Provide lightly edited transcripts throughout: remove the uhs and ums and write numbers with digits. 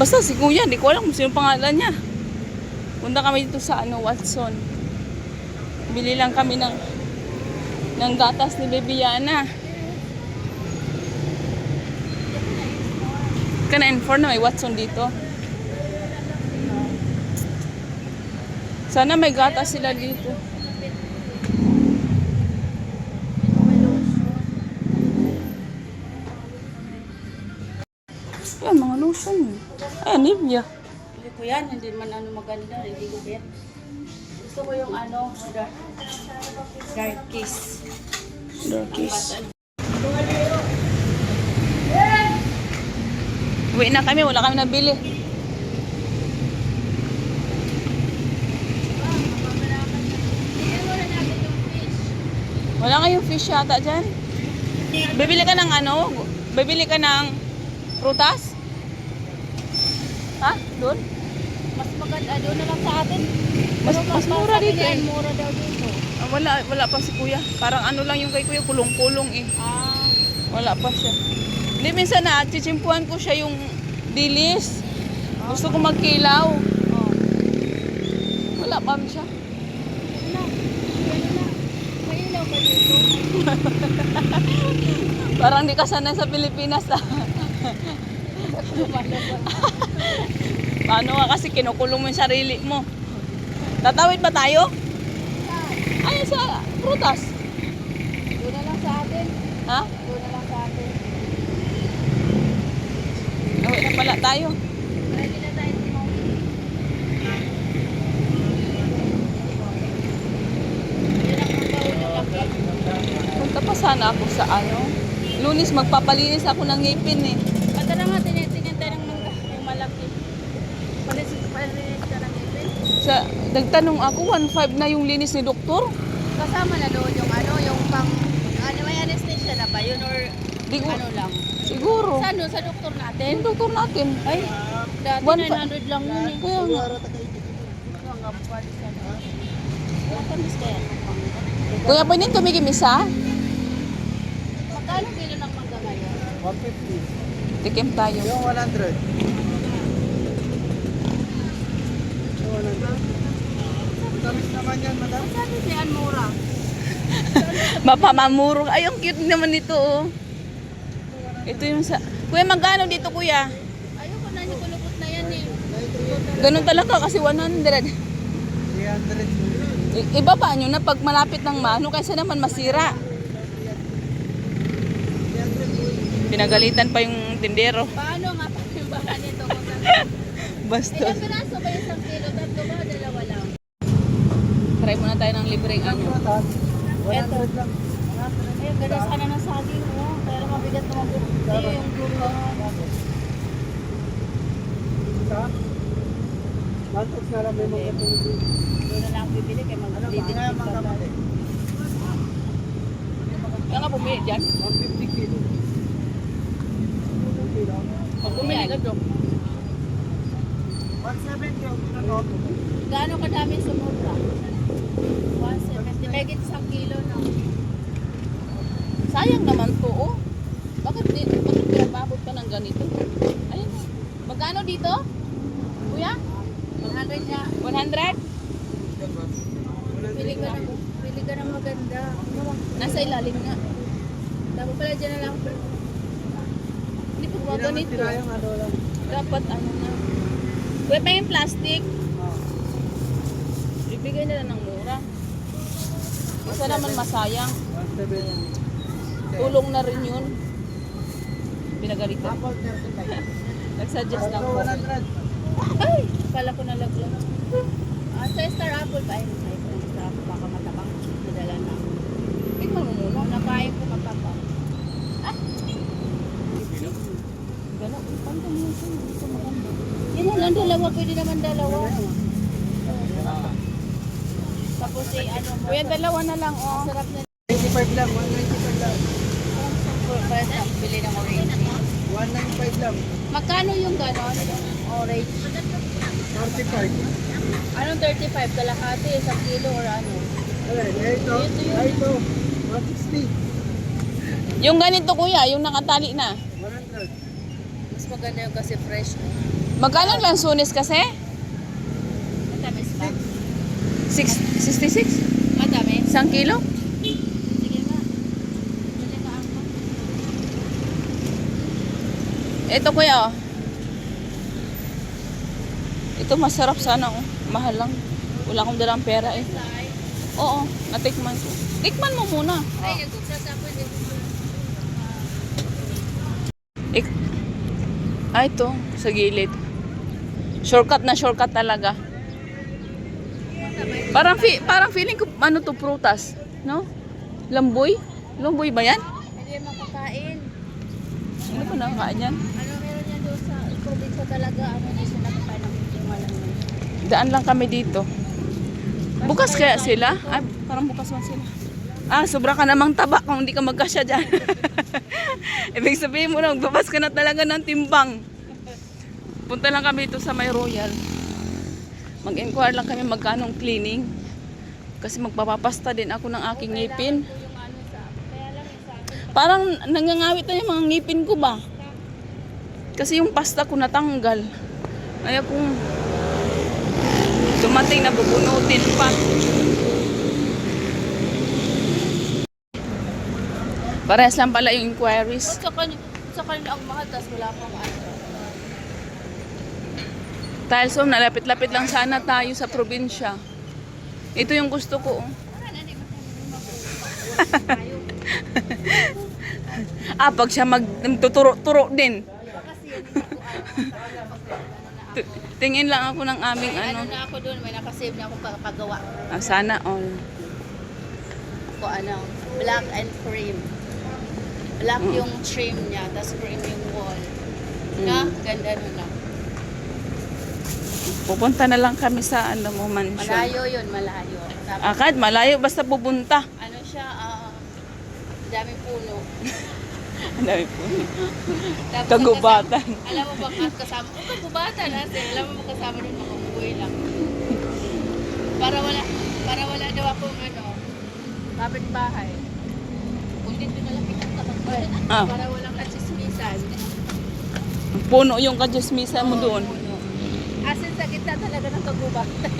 Basta si Kuya, di ko alam kung sino pangalan niya. Punta kami dito sa Watson. Bili lang kami ng gatas ni Baby Yana. Ka-inform na may Watson dito. Sana may gatas sila dito. Yan, mga lotion. Ayan, Nivea. Hindi ko yan, hindi man maganda, hindi ko bet. Gusto ko yung dark kiss. Dark kiss. Uwi na kami, wala kami nabili. Wala kayong fish yata dyan? Bibili ka ng Bibili ka ng prutas? Ha? Doon? Mas maganda, doon na lang sa atin. Mas mura dito eh. Mura daw dito. Wala pa si Kuya. Parang lang yung kay Kuya, kulong-kulong eh. Wala pa siya. Hindi, minsan chichimpuan ko siya yung dilis. Gusto ko magkilaw. Wala pa siya. May ilaw pa dito. Parang di ka sanay sa Pilipinas ah. Paano nga kasi kinukulong mo yung sarili mo. Tatawid ba tayo? Ay, sa prutas. Doon na lang sa atin. Ha? Doon na lang sa atin. Uwi na pala tayo. Ready na tayo si Mommy. Yun ang magpahulog lang. Punta pa sana ako sa Lunes, magpapalinis ako ng ngipin eh. Tara nga, tinitingnan tayo ng mangga. Yung malaki. Palinis ka ng ipin. Nagtanong ako, 1.5 na yung linis ni doktor. Kasama na doon yung yung pang, may anesthesia na ba yun or Di ko, lang? siguro. Sa doktor natin? Yung doktor natin. Ay, dati 900 lang yun eh. Kaya nga. Matamis kaya itong mangga. Kuya, pwede tumigim isa? Magkano kilo ng mangga ngayon? 150. Tikim tayo. Yung 100. Yung 100. Tamis naman yan, madam. Sabi si Anmura. Mapamamurog. Ay, ang cute naman ito oh. Ito yung sa... Kuya, magkano dito kuya? Ayoko na, hindi ko lupot na yan eh. Ganun talaga kasi 100. 300. Ibaba nyo na pag malapit ng mano kaysa naman masira. Pinagalitan pa yung tindero. Paano nga pa yung baka nito? Basta. Ilang piraso ba isang kilo? Tatlo ba? Dalawa lang? Try muna tayo ng libreng Prutas, 100 lang. Ayun, ganda sana ng saging mo. Pero mabigat naman po. Yung gulo. Isa. Mantox na lang may mga tubig. Doon na lang bibili kay mag-bibili. Kaya mga kamali. Kaya nga bumili dyan. 150 kilo. Pag bumili ka dyan. 170 yung pinanot. Gaano kadami sumubra? 170. Megit isang kilo na. Sayang naman to oh. Bakit pinababot ka ng ganito? Ayun. Magkano dito? Kuya? 100 na. 100? Pili ka ng maganda. Nasa ilalim nga. Dapat pala dyan na lang. Hindi po ba ganito? Tinayang ano lang. Dapat na. Kuya pa yung plastic. Ibigay nila ng mura. Isa naman masayang. 170. Tulong na rin yun. Pinagalitan. Apple 35. Nagsuggest lang Apple po. 100. Ay! Kala ko nalaglag. Sa Star Apple pa. Ay, Star Apple baka matabang. Nadala na. Tingnan mo muna. Nakain ko matabang. Gano'n. Panta mo yun siya. Ito maganda. Yun na lang dalawa. Pwede naman dalawa. Tapos mo. Kuya, dalawa na lang oh. Sarap na. 95 lang, 195 lang. Pwede na. Bili ng orange. 195 lang. Magkano yung gano'n? Yung orange? 45. Anong 35? Kalahati? 1 kilo or ano? Ito. Ito. 160. Yung ganito kuya, yung nakatali na. 100. Mas maganda yung kasi fresh. Magkano lang sunis kasi? Matamis pa. 66? Matamis. 1 kilo? Sige nga. Bili nga ako. Ito kuya oh. Ito masarap sana oh. Mahal lang. Wala akong dalang pera eh. Ay, Oo, natikman ko. Tikman mo muna. ay, nagsasapoy din. Ito, sa gilid. Shortcut na shortcut talaga. Parang feeling ko ano to prutas, no? Lamboy? Lamboy ba yan? Hindi makakain. Ano ba nakakain yan? Ano meron yan doon sa probinsya talaga? Ano na siya nakakain ng malang yun. Daan lang kami dito. Bukas kaya sila? Ay, parang bukas man sila. Ah, sobra ka namang taba kung hindi ka magkasya dyan. Ibig sabihin mo na, magbabas ka na talaga ng timbang. Punta lang kami dito sa May Royal. Mag-inquire lang kami magkanong cleaning. Kasi magpapapasta din ako ng aking ngipin. Yung ano sa, kaya lang yung sa akin. Parang nangangawit na yung mga ngipin ko ba? Kasi yung pasta ko natanggal. Kaya kung dumating na bubunutin pa. Parehas lang pala yung inquiries. Sa kanila ang mahal, tas wala pang ano. Dahil so, nalapit-lapit lang sana tayo sa probinsya. Ito yung gusto ko. Oh. Pag siya magtuturo-turo din. Tingin lang ako ng aming Ano ano. na ako doon, may nakasave na ako pagawa. Sana all. Ako ano, black and cream. Black yung trim niya, tas cream yung wall. Na, ganda nun lang. Pupunta na lang kami sa ano mo mansion. Malayo yun, malayo. Tapos, Akad, malayo basta pupunta. ano siya, daming puno. Ang dami po. Tapos Kagubatan. Alam mo bang kasama? Kagubatan, alam mo ba kasama nun, makumuwi lang. Para wala daw akong ano, kapitbahay. Kung dito na lang kita kapagbahay. Ah. Para walang katsismisan. Puno yung kadyasmisa mo doon. As in, sa gitna talaga ng kagubatan.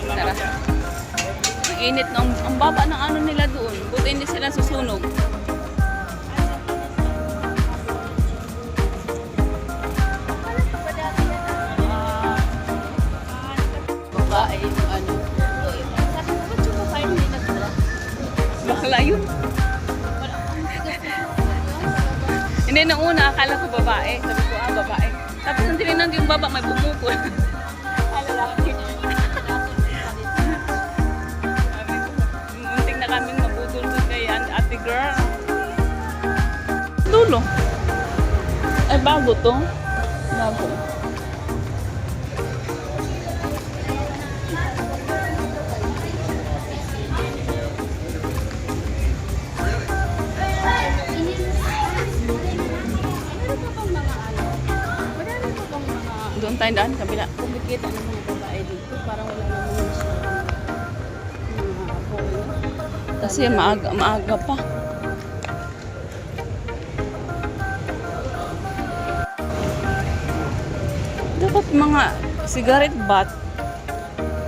Tara. Ang init ng ang baba ng ano nila doon. Buti hindi sila susunog. Babae yung ano. Sabi ko, ba't yung babae hindi nagdala? Bakla yun. Hindi, nung una, akala ko babae. Sabi ko, babae. Tapos nung tinignan ko yung baba, may bumukol. Lalaki. Muntik na kaming mabudol doon kay ate girl. Dulo. Ay, bago to. Bago. Doon tayo daan, kabila. Kumikita ng mga babae dito, parang wala naman siya mga apoy. Kasi maaga pa. Dapat mga cigarette butt.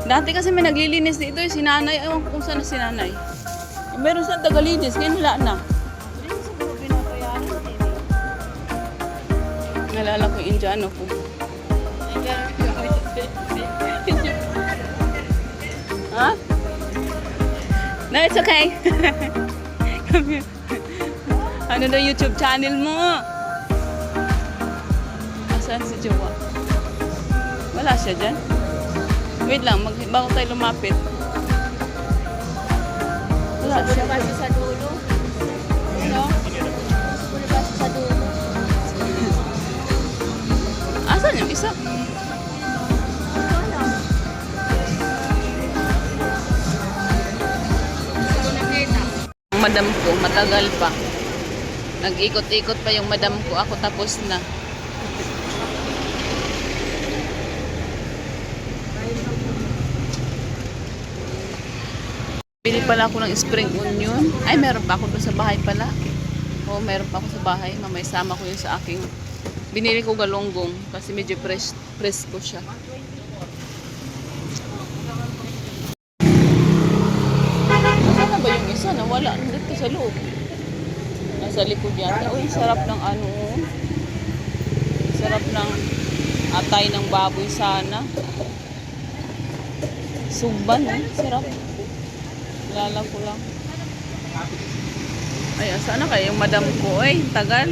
Dati kasi may naglilinis dito yung sinanay. Ewan ko kung saan na sinanay. Meron saan tagalinis, ngayon wala na. Hindi ko siguro binabayaran din. Nalala ko yung Indiano ko. Ha? No, it's okay. Ano na YouTube channel mo? Asan si Jowa? Wala siya dyan. Wait lang, bago tayo lumapit. Wala Sa siya. Bonifacio sa dulo. Ano? Bonifacio sa dulo. Asan yung isa? Hindi ko nakita. Ang madam ko, matagal pa. Nag-ikot-ikot pa yung madam ko. Ako tapos na. Bili pala ako ng spring onion. Ay, meron pa ako doon sa bahay pala. Oo, meron pa ako sa bahay. Mamay sama ko yun sa aking... Binili ko galonggong kasi medyo fresh ko siya. Saan na ba yung isa? Nawala na dito sa loob. Nasa likod yata. Uy, sarap ng ano. Sarap ng atay ng baboy sana. Sugban, sarap. Lala ko lang. Ay, sana kayo yung madam ko. Ay, tagal.